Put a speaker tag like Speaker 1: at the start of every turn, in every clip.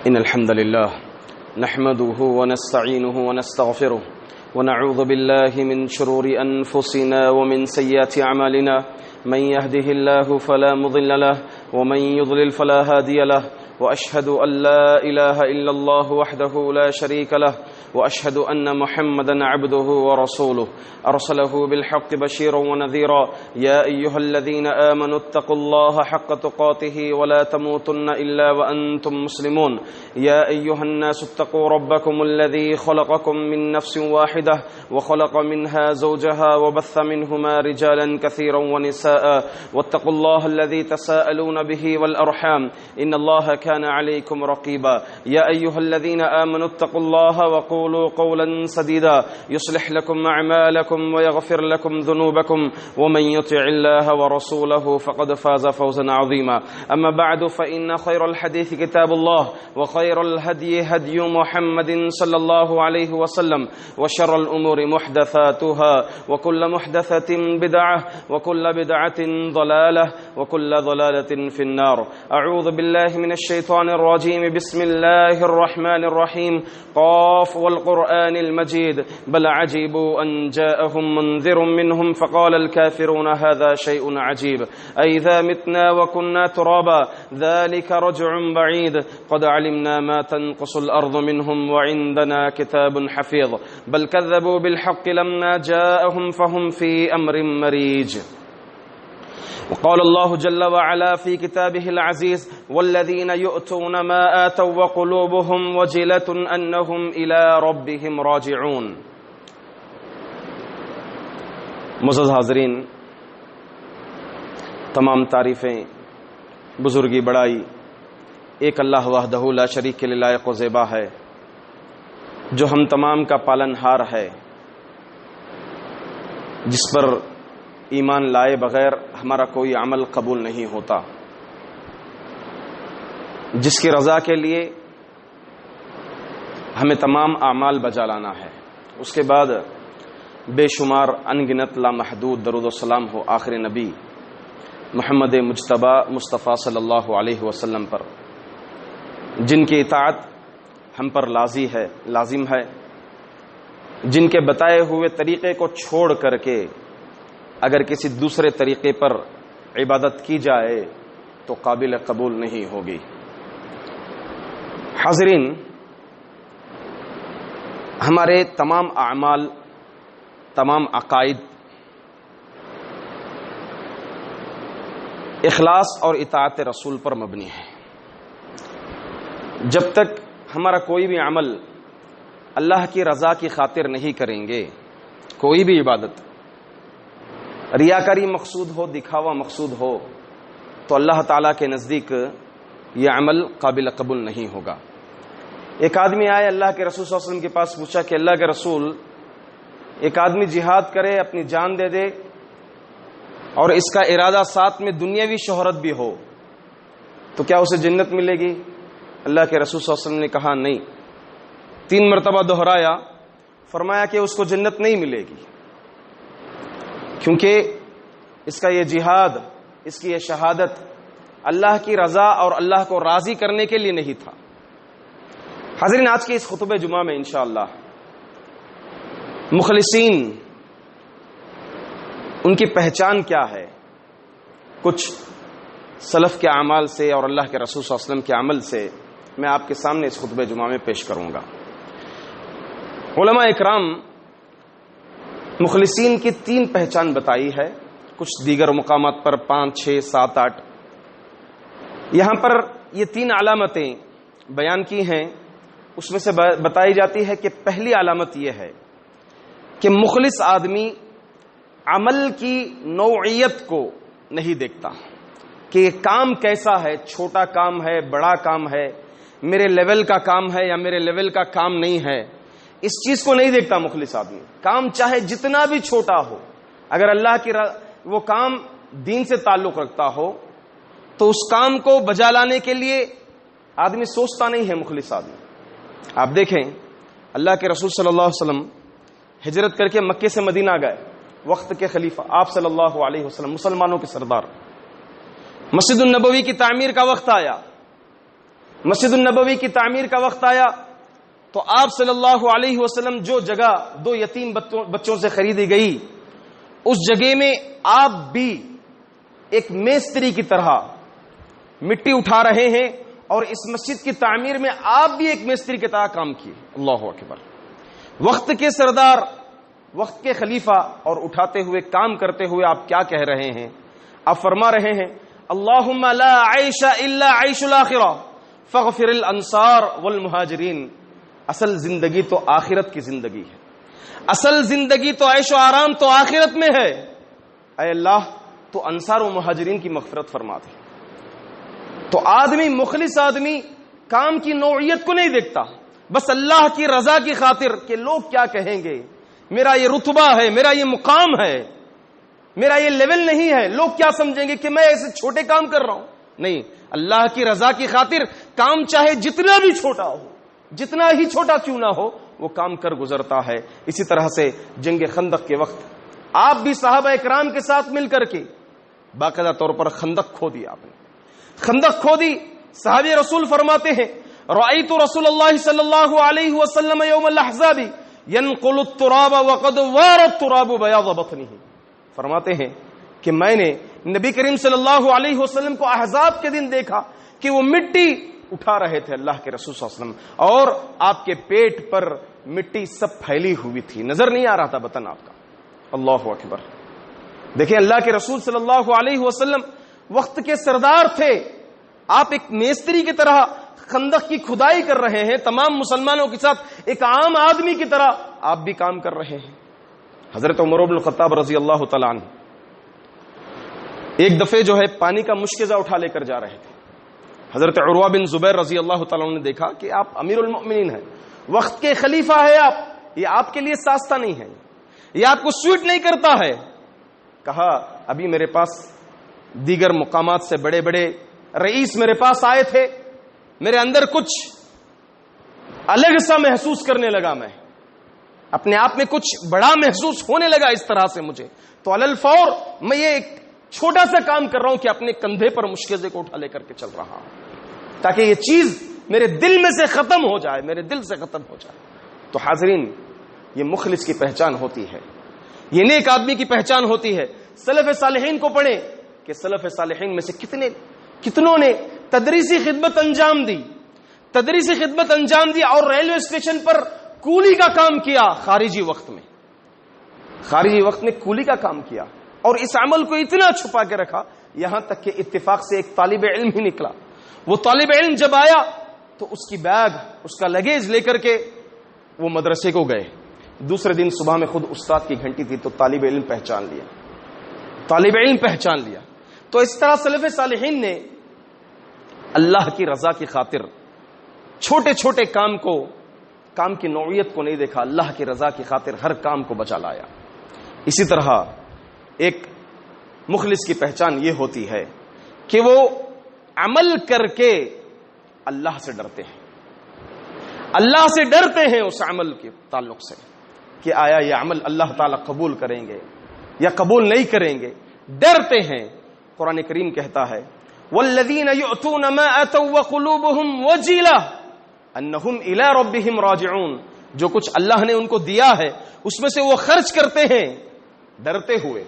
Speaker 1: إن الحمد لله نحمده ونستعينه ونستغفره ونعوذ بالله من شرور أنفسنا ومن سيئات أعمالنا من يهده الله فلا مضل له ومن يضلل فلا هادي له وأشهد أن لا إله إلا الله وحده لا شريك له وأشهد أن محمدا عبده ورسوله أرسله بالحق بشيرا ونذيرا يا أيها الذين آمنوا اتقوا الله حق تقاته ولا تموتن إلا وأنتم مسلمون يا أيها الناس اتقوا ربكم الذي خلقكم من نفس واحدة وخلق منها زوجها وبث منهما رجالا كثيرا ونساء واتقوا الله الذي تساءلون به والأرحام إن الله كان عليكم رقيبا يا أيها الذين آمنوا اتقوا الله وقولوا قولا سديدا يصلح لكم أعمالكم ويغفر لكم ذنوبكم ومن يطع الله ورسوله فقد فاز فوزا عظيما أما بعد فإن خير الحديث كتاب الله وخير الهدي هدي محمد صلى الله عليه وسلم وشر الأمور محدثاتها وكل محدثة بدعة وكل بدعة ضلالة وكل ضلالة في النار أعوذ بالله من الشيطان الرجيم بسم الله الرحمن الرحيم قاف والقرآن المجيد بل عجبوا أن جاءهم منذر منهم فقال الكافرون هذا شيء عجيب أئذا متنا وكنا ترابا ذلك رجع بعيد قد علمنا ما تنقص الأرض منهم وعندنا كتاب حفيظ بل كذبوا بالحق لما جاءهم فهم في أمر مريج وقال الله جل وعلا في كتابه العزيز والذين يؤتون ما آتوا وقلوبهم وجلة أنهم إلى ربهم راجعون. معزز حاضرین، تمام تعریفیں، بزرگی، بڑائی ایک اللہ وحدہ لا شریک کے لیے لائق و زیبا ہے، جو ہم تمام کا پالن ہار ہے، جس پر ایمان لائے بغیر ہمارا کوئی عمل قبول نہیں ہوتا، جس کی رضا کے لیے ہمیں تمام اعمال بجا لانا ہے. اس کے بعد بے شمار انگنت لامحدود درود و سلام ہو آخر نبی محمد مجتبی مصطفیٰ صلی اللہ علیہ وسلم پر، جن کی اطاعت ہم پر لازم ہے، جن کے بتائے ہوئے طریقے کو چھوڑ کر کے اگر کسی دوسرے طریقے پر عبادت کی جائے تو قابل قبول نہیں ہوگی. حاضرین، ہمارے تمام اعمال، تمام عقائد اخلاص اور اطاعت رسول پر مبنی ہے. جب تک ہمارا کوئی بھی عمل اللہ کی رضا کی خاطر نہیں کریں گے، کوئی بھی عبادت ریاکاری مقصود ہو، دکھاوا مقصود ہو، تو اللہ تعالیٰ کے نزدیک یہ عمل قابل قبول نہیں ہوگا. ایک آدمی آئے اللہ کے رسول صلی اللہ علیہ وسلم کے پاس، پوچھا کہ اللہ کے رسول، ایک آدمی جہاد کرے، اپنی جان دے دے، اور اس کا ارادہ ساتھ میں دنیاوی شہرت بھی ہو، تو کیا اسے جنت ملے گی؟ اللہ کے رسول صلی اللہ علیہ وسلم نے کہا نہیں. 3 مرتبہ دہرایا، فرمایا کہ اس کو جنت نہیں ملے گی، کیونکہ اس کا یہ جہاد، اس کی یہ شہادت اللہ کی رضا اور اللہ کو راضی کرنے کے لیے نہیں تھا. حاضرین، آج کے اس خطبہ جمعہ میں انشاءاللہ مخلصین، ان کی پہچان کیا ہے، کچھ سلف کے اعمال سے اور اللہ کے رسول صلی اللہ علیہ وسلم کے عمل سے میں آپ کے سامنے اس خطبہ جمعہ میں پیش کروں گا. علماء اکرام مخلصین کی 3 پہچان بتائی ہے، کچھ دیگر مقامات پر 5، 6، 7، 8. یہاں پر یہ 3 علامتیں بیان کی ہیں. اس میں سے بتائی جاتی ہے کہ پہلی علامت یہ ہے کہ مخلص آدمی عمل کی نوعیت کو نہیں دیکھتا کہ یہ کام کیسا ہے، چھوٹا کام ہے، بڑا کام ہے، میرے لیول کا کام ہے یا میرے لیول کا کام نہیں ہے. اس چیز کو نہیں دیکھتا مخلص آدمی. کام چاہے جتنا بھی چھوٹا ہو، اگر اللہ کی وہ کام دین سے تعلق رکھتا ہو تو اس کام کو بجا لانے کے لیے آدمی سوچتا نہیں ہے مخلص آدمی. آپ دیکھیں اللہ کے رسول صلی اللہ علیہ وسلم ہجرت کر کے مکے سے مدینہ گئے، وقت کے خلیفہ آپ صلی اللہ علیہ وسلم، مسلمانوں کے سردار. مسجد النبوی کی تعمیر کا وقت آیا، مسجد النبوی کی تعمیر کا وقت آیا تو آپ صلی اللہ علیہ وسلم جو جگہ 2 یتیم بچوں سے خریدی گئی، اس جگہ میں آپ بھی ایک میستری کی طرح مٹی اٹھا رہے ہیں، اور اس مسجد کی تعمیر میں آپ بھی ایک میستری کی طرح کام کیے. اللہ اکبر. وقت کے سردار، وقت کے خلیفہ، اور اٹھاتے ہوئے کام کرتے ہوئے آپ کیا کہہ رہے ہیں؟ آپ فرما رہے ہیں اللہم لا عیش الا عیش الاخرہ فاغفر الانصار والمہاجرین. اصل زندگی تو آخرت کی زندگی ہے، اصل زندگی تو عیش و آرام تو آخرت میں ہے. اے اللہ تو انصار و مہاجرین کی مغفرت فرما دے. تو آدمی، مخلص آدمی کام کی نوعیت کو نہیں دیکھتا، بس اللہ کی رضا کی خاطر کہ لوگ کیا کہیں گے، میرا یہ رتبہ ہے، میرا یہ مقام ہے، میرا یہ لیول نہیں ہے، لوگ کیا سمجھیں گے کہ میں ایسے چھوٹے کام کر رہا ہوں. نہیں، اللہ کی رضا کی خاطر کام چاہے جتنا بھی چھوٹا ہو، جتنا ہی چھوٹا کیوں نہ ہو، وہ کام کر گزرتا ہے. اسی طرح سے جنگ خندق کے وقت آپ بھی صحابہ اکرام کے ساتھ مل کر کے باقاعدہ طور پر خندق کھو دی. آپ نے خندق کھو دی. صحابی رسول فرماتے ہیں رأیت رسول اللہ صلی اللہ علیہ وسلم یوم الاحزاب ینقل التراب وقد وار التراب بیاض بطنہ. فرماتے ہیں کہ میں نے نبی کریم صلی اللہ علیہ وسلم کو احزاب کے دن دیکھا کہ وہ مٹی اٹھا رہے تھے اللہ کے رسول صلی اللہ علیہ وسلم، اور آپ کے پیٹ پر مٹی سب پھیلی ہوئی تھی، نظر نہیں آ رہا تھا بطن آپ کا. اللہ اکبر. دیکھیں اللہ کے رسول صلی اللہ علیہ وسلم وقت کے سردار تھے، آپ ایک میستری کی طرح خندق کی کھدائی کر رہے ہیں، تمام مسلمانوں کے ساتھ ایک عام آدمی کی طرح آپ بھی کام کر رہے ہیں. حضرت عمر بن الخطاب رضی اللہ تعالیٰ عنہ ایک دفعہ جو ہے پانی کا مشکزہ اٹھا لے کر جا رہے تھے. حضرت عروہ بن زبیر رضی اللہ تعالیٰ عنہ نے دیکھا کہ آپ امیر المؤمنین ہیں، وقت کے خلیفہ ہے آپ، یہ آپ کے لیے ساستہ نہیں ہے، یہ آپ کو سوٹ نہیں کرتا ہے. کہا ابھی میرے پاس دیگر مقامات سے بڑے بڑے رئیس میرے پاس آئے تھے، میرے اندر کچھ الگ سا محسوس کرنے لگا، میں اپنے آپ میں کچھ بڑا محسوس ہونے لگا اس طرح سے مجھے، تو علی الفور میں یہ ایک چھوٹا سا کام کر رہا ہوں کہ اپنے کندھے پر مشکزے کو اٹھا لے کر کے چل رہا ہوں تاکہ یہ چیز میرے دل میں سے ختم ہو جائے، میرے دل سے ختم ہو جائے. تو حاضرین، یہ مخلص کی پہچان ہوتی ہے، یہ نیک آدمی کی پہچان ہوتی ہے. سلف صالحین کو پڑھیں کہ سلف صالحین میں سے کتنوں نے تدریسی خدمت انجام دی، تدریسی خدمت انجام دی، اور ریلوے اسٹیشن پر کولی کا کام کیا. خارجی وقت میں کولی کا کام کیا، اور اس عمل کو اتنا چھپا کے رکھا یہاں تک کہ اتفاق سے ایک طالب علم ہی نکلا. وہ طالب علم جب آیا تو اس کی بیگ، اس کا لگیج لے کر کے وہ مدرسے کو گئے. دوسرے دن صبح میں خود استاد کی گھنٹی تھی تو طالب علم پہچان لیا. تو اس طرح سلف صالحین نے اللہ کی رضا کی خاطر چھوٹے چھوٹے کام کی نوعیت کو نہیں دیکھا، اللہ کی رضا کی خاطر ہر کام کو بچا لایا. اسی طرح ایک مخلص کی پہچان یہ ہوتی ہے کہ وہ عمل کر کے اللہ سے ڈرتے ہیں، اللہ سے ڈرتے ہیں اس عمل کے تعلق سے کہ آیا یہ عمل اللہ تعالیٰ قبول کریں گے یا قبول نہیں کریں گے، ڈرتے ہیں. قرآن کریم کہتا ہے والذین یؤتون ما اتوا وقلوبهم وجلہ انہم الی ربہم راجعون. جو کچھ اللہ نے ان کو دیا ہے اس میں سے وہ خرچ کرتے ہیں ڈرتے ہوئے.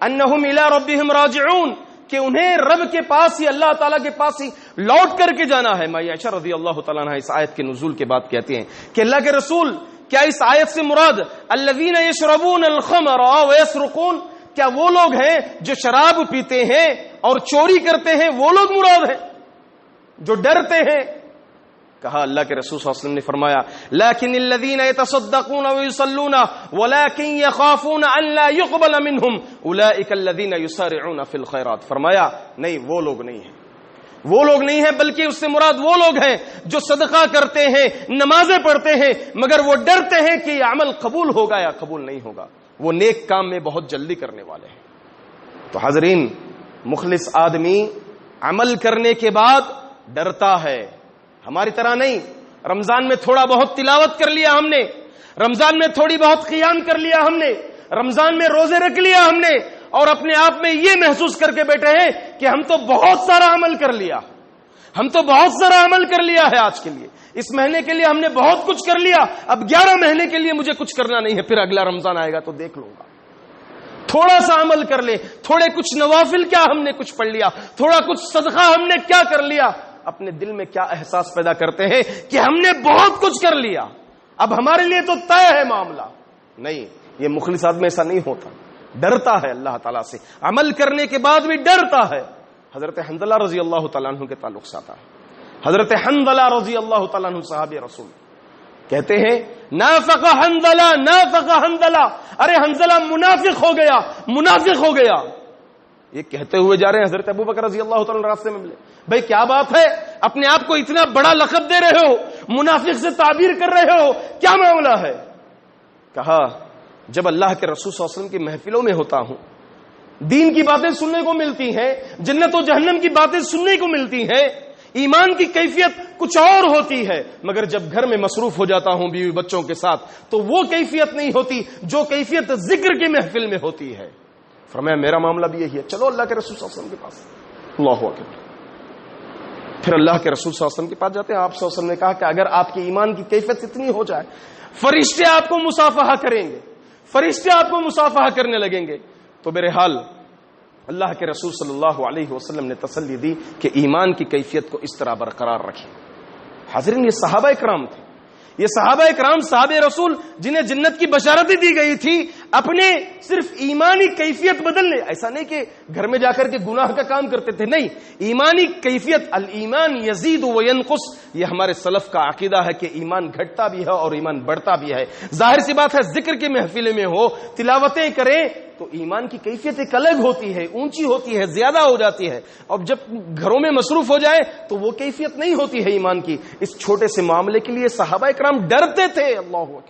Speaker 1: انہم الی ربہم راجعون، کہ انہیں رب کے پاس ہی، اللہ تعالیٰ کے پاس ہی لوٹ کر کے جانا ہے. ماں عائشہ رضی اللہ تعالیٰ عنہ اس آیت کے نزول کے بعد کہتے ہیں کہ اللہ کے رسول، کیا اس آیت سے مراد الذین یشربون الخمر ویسرقون، کیا وہ لوگ ہیں جو شراب پیتے ہیں اور چوری کرتے ہیں، وہ لوگ مراد ہیں جو ڈرتے ہیں؟ کہا اللہ کے رسول صلی اللہ علیہ وسلم نے فرمایا لیکن الذین یتصدقون ویصلون ولکن یخافون ان لا یقبل منہم اولئک الذین یسارعون فی الخیرات. فرمایا نہیں، وہ لوگ نہیں ہیں بلکہ اس سے مراد وہ لوگ ہیں جو صدقہ کرتے ہیں، نمازیں پڑھتے ہیں، مگر وہ ڈرتے ہیں کہ یہ عمل قبول ہوگا یا قبول نہیں ہوگا. وہ نیک کام میں بہت جلدی کرنے والے ہیں. تو حاضرین، مخلص آدمی عمل کرنے کے بعد ڈرتا ہے، ہماری طرح نہیں. رمضان میں تھوڑا بہت تلاوت کر لیا ہم نے، رمضان میں تھوڑی بہت قیام کر لیا ہم نے، رمضان میں روزے رکھ لیا ہم نے، اور اپنے آپ میں یہ محسوس کر کے بیٹھے ہیں کہ ہم تو بہت سارا عمل کر لیا،
Speaker 2: ہم تو بہت سارا عمل کر لیا ہے آج کے لیے، اس مہینے کے لیے ہم نے بہت کچھ کر لیا، اب 11 مہینے کے لیے مجھے کچھ کرنا نہیں ہے، پھر اگلا رمضان آئے گا تو دیکھ لوں گا۔ تھوڑا سا عمل کر لے، تھوڑے کچھ نوافل کیا ہم نے کچھ پڑھ لیا، تھوڑا کچھ صدقہ ہم نے کیا کر لیا، اپنے دل میں کیا احساس پیدا کرتے ہیں کہ ہم نے بہت کچھ کر لیا، اب ہمارے لیے تو طے ہے معاملہ۔ نہیں، یہ مخلص آدمی ایسا نہیں ہوتا، ڈرتا ہے اللہ تعالیٰ سے، عمل کرنے کے بعد بھی ڈرتا ہے۔ حضرت حنظلہ رضی اللہ تعالیٰ عنہ کے تعلق سے آتا ہے، حضرت حنظلہ رضی اللہ تعالیٰ عنہ صحابی رسول کہتے ہیں نافق حنظلہ، نافق حنظلہ، ارے حنظلہ منافق ہو گیا، منافق ہو گیا۔ یہ کہتے ہوئے جا رہے ہیں، حضرت ابوبکر رضی اللہ تعالیٰ عنہ راستے میں ملے، بھائی کیا بات ہے، اپنے آپ کو اتنا بڑا لقب دے رہے ہو، منافق سے تعبیر کر رہے ہو، کیا معاملہ ہے؟ کہا جب اللہ کے رسول صلی اللہ علیہ وسلم کی محفلوں میں ہوتا ہوں، دین کی باتیں سننے کو ملتی ہیں، جنت و جہنم کی باتیں سننے کو ملتی ہیں، ایمان کی کیفیت کچھ اور ہوتی ہے، مگر جب گھر میں مصروف ہو جاتا ہوں بیوی بچوں کے ساتھ تو وہ کیفیت نہیں ہوتی جو کیفیت ذکر کی محفل میں ہوتی ہے۔ فرمایا میرا معاملہ بھی یہی ہے، چلو اللہ کے رسول صلی اللہ علیہ وسلم کے پاس۔ اللہ اکبر۔ پھر اللہ کے رسول صلی اللہ علیہ وسلم کے پاس جاتے ہیں، آپ صلی اللہ علیہ وسلم نے کہا کہ اگر آپ کے ایمان کی کیفیت اتنی ہو جائے، فرشتے آپ کو مصافحہ کریں گے، فرشتے آپ کو مصافحہ کرنے لگیں گے، تو بہرحال اللہ کے رسول صلی اللہ علیہ وسلم نے تسلی دی کہ ایمان کی کیفیت کو اس طرح برقرار رکھیں۔ حاضرین، یہ صحابہ اکرام تھے، یہ صحابہ اکرام صحابہ رسول جنہیں جنت کی بشارتیں دی گئی تھی، اپنے صرف ایمانی کیفیت بدلنے، ایسا نہیں کہ گھر میں جا کر کے گناہ کا کام کرتے تھے، نہیں، ایمانی کیفیت، الایمان یزید و ینقص، یہ ہمارے سلف کا عقیدہ ہے کہ ایمان گھٹتا بھی ہے اور ایمان بڑھتا بھی ہے۔ ظاہر سی بات ہے، ذکر کے محفلے میں ہو، تلاوتیں کریں تو ایمان کی کیفیت ایک الگ ہوتی ہے، اونچی ہوتی ہے، زیادہ ہو جاتی ہے، اور جب گھروں میں مصروف ہو جائے تو وہ کیفیت نہیں ہوتی ہے ایمان کی۔ اس چھوٹے سے معاملے کے لیے صحابہ اکرام ڈرتے تھے۔ اللہ اکبر۔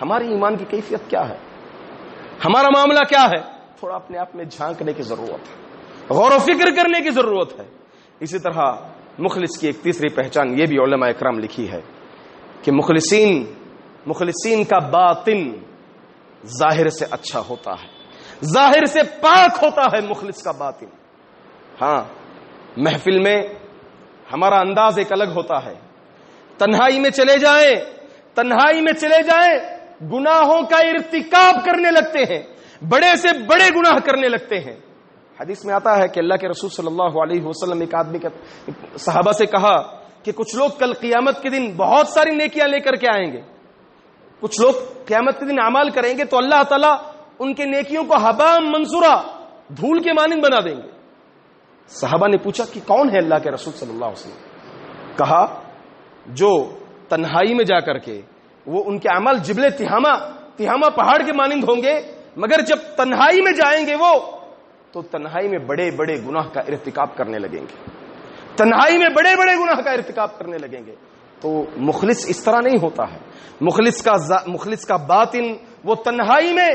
Speaker 2: ہماری ایمان کی کیفیت کیا ہے، ہمارا معاملہ کیا ہے، تھوڑا اپنے آپ میں جھانکنے کی ضرورت ہے، غور و فکر کرنے کی ضرورت ہے۔ اسی طرح مخلص کی ایک تیسری پہچان یہ بھی علماء اکرام لکھی ہے کہ مخلصین کا باطن ظاہر سے اچھا ہوتا ہے، ظاہر سے پاک ہوتا ہے مخلص کا باطن۔ ہاں، محفل میں ہمارا انداز ایک الگ ہوتا ہے، تنہائی میں چلے جائیں گناہوں کا ارتکاب کرنے لگتے ہیں، بڑے سے بڑے گناہ کرنے لگتے ہیں۔ حدیث میں آتا ہے کہ اللہ کے رسول صلی اللہ علیہ وسلم ایک آدمی صحابہ سے کہا کہ کچھ لوگ کل قیامت کے دن بہت ساری نیکیاں لے کر کے آئیں گے، کچھ لوگ قیامت کے دن اعمال کریں گے تو اللہ تعالیٰ ان کے نیکیوں کو حباء منصورا، دھول کے مانند بنا دیں گے۔ صحابہ نے پوچھا کہ کون ہے اللہ کے رسول صلی اللہ علیہ وسلم؟ کہا جو تنہائی میں جا کر کے وہ ان کے عمل جبل تہامہ پہاڑ کے مانند ہوں گے، مگر جب تنہائی میں جائیں گے وہ تو تنہائی میں بڑے بڑے گناہ کا ارتکاب کرنے لگیں گے، تنہائی میں بڑے بڑے گناہ کا ارتکاب کرنے لگیں گے۔ تو مخلص اس طرح نہیں ہوتا ہے، مخلص کا باطن وہ تنہائی میں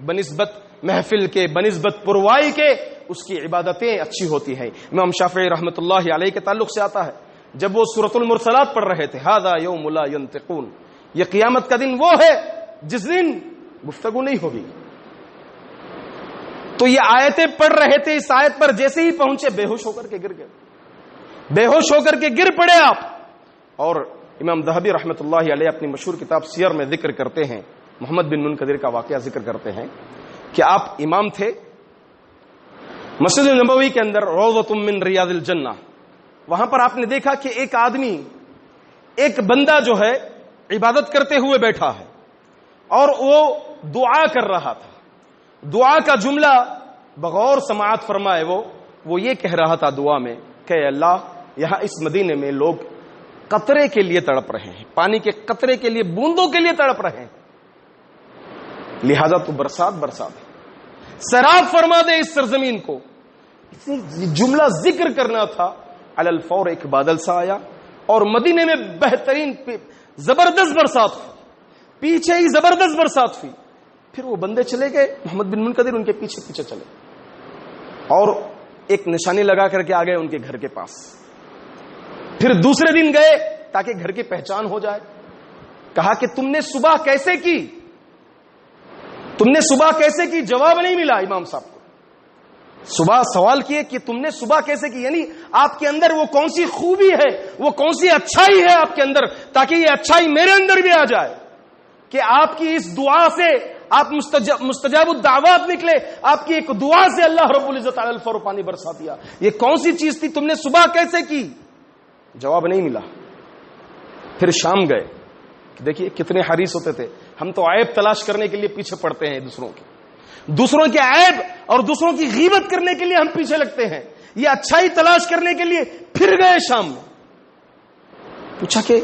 Speaker 2: بنسبت محفل کے، بنسبت پروائی کے اس کی عبادتیں اچھی ہوتی ہیں۔ امام شافعی رحمۃ اللہ علیہ کے تعلق سے آتا ہے جب وہ سورۃ المرسلات پڑھ رہے تھے، ھذا یوم لا ینطقون، یہ قیامت کا دن وہ ہے جس دن گفتگو نہیں ہوگی۔ تو یہ آیتیں پڑھ رہے تھے، اس آیت پر جیسے ہی پہنچے بے ہوش ہو کر کے گر گئے، بے ہوش ہو کر کے گر پڑے آپ۔ اور امام ذہبی رحمۃ اللہ علیہ اپنی مشہور کتاب سیر میں ذکر کرتے ہیں، محمد بن منکدر کا واقعہ ذکر کرتے ہیں کہ آپ امام تھے، مسجد نبوی کے اندر روضۃ من ریاض الجنہ، وہاں پر آپ نے دیکھا کہ ایک آدمی، ایک بندہ جو ہے عبادت کرتے ہوئے بیٹھا ہے اور وہ دعا کر رہا تھا۔ دعا کا جملہ بغور سماعت فرمائے وہ یہ کہہ رہا تھا دعا میں کہ اللہ، یہاں اس مدینے میں لوگ قطرے کے لیے تڑپ رہے ہیں، پانی کے قطرے کے لیے، بوندوں کے لیے تڑپ رہے ہیں، لہذا تو برسات سیراب فرما دے اس سرزمین کو۔ جملہ ذکر کرنا تھا، علی الفور ایک بادل سا آیا اور مدینے میں بہترین زبردست برسات ہوئی، پیچھے ہی زبردست برسات ہوئی۔ پھر وہ بندے چلے گئے، محمد بن منکدر ان کے پیچھے پیچھے چلے اور ایک نشانی لگا کر کے آ گئے ان کے گھر کے پاس۔ پھر دوسرے دن گئے تاکہ گھر کی پہچان ہو جائے، کہا کہ تم نے صبح کیسے کی، جواب نہیں ملا امام صاحب کو۔ صبح سوال کیے کہ تم نے صبح کیسے کی، یعنی آپ کے اندر وہ کون سی خوبی ہے، وہ کون سی اچھائی ہے آپ کے اندر، تاکہ یہ اچھائی میرے اندر بھی آ جائے کہ آپ کی اس دعا سے آپ مستجاب الدعوات نکلے، آپ کی ایک دعا سے اللہ رب العزت علی الفور پانی برسا دیا. یہ کون سی چیز تھی، تم نے صبح کیسے کی؟ جواب نہیں ملا. پھر شام گئے. دیکھیے کتنے حریص ہوتے تھے. ہم تو عیب تلاش کرنے کے لیے پیچھے پڑتے ہیں، دوسروں کے عیب اور دوسروں کی غیبت کرنے کے لیے ہم پیچھے لگتے ہیں. یہ اچھائی تلاش کرنے کے لیے پھر گئے شام میں. پوچھا کہ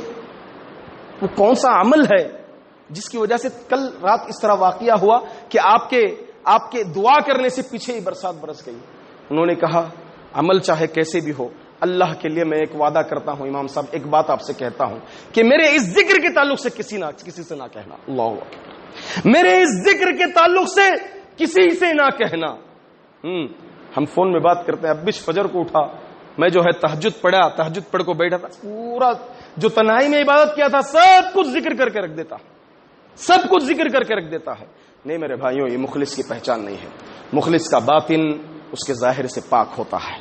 Speaker 2: وہ کون سا عمل ہے جس کی وجہ سے کل رات اس طرح واقعہ ہوا کہ آپ کے دعا کرنے سے پیچھے ہی برسات برس گئی. انہوں نے کہا عمل چاہے کیسے بھی ہو، اللہ کے لیے میں ایک وعدہ کرتا ہوں امام صاحب، ایک بات آپ سے کہتا ہوں کہ میرے اس ذکر کے تعلق سے کسی سے نہ کہنا. اللہ اکبر. میرے اس ذکر کے تعلق سے کسی سے نہ کہنا. ہم فون میں بات کرتے ہیں. اب بش فجر کو اٹھا، میں جو ہے تہجد پڑھا، تہجد پڑھ کو بیٹھا تھا، پورا جو تنہائی میں عبادت کیا تھا سب کچھ ذکر کر کے رکھ دیتا، سب کچھ ذکر کر کے رکھ دیتا ہے. نہیں میرے بھائیوں، یہ مخلص کی پہچان نہیں ہے. مخلص کا باطن اس کے ظاہر سے پاک ہوتا ہے.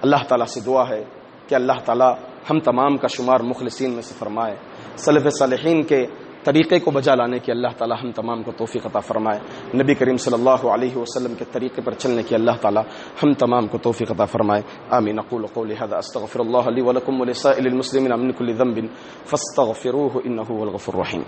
Speaker 2: اللہ تعالیٰ سے دعا ہے کہ اللہ تعالیٰ ہم تمام کا شمار مخلصین میں سے فرمائے. سلف صالحین کے طریقے کو بجا لانے کی اللہ تعالیٰ ہم تمام کو توفیق عطا فرمائے. نبی کریم صلی اللہ علیہ وسلم کے طریقے پر چلنے کی اللہ تعالیٰ ہم تمام کو توفیق عطا فرمائے. آمین. اقول قولی هذا استغفر الله لي ولكم ولسائر المسلمين من كل ذنب فاستغفروه انه هو الغفور الرحيم.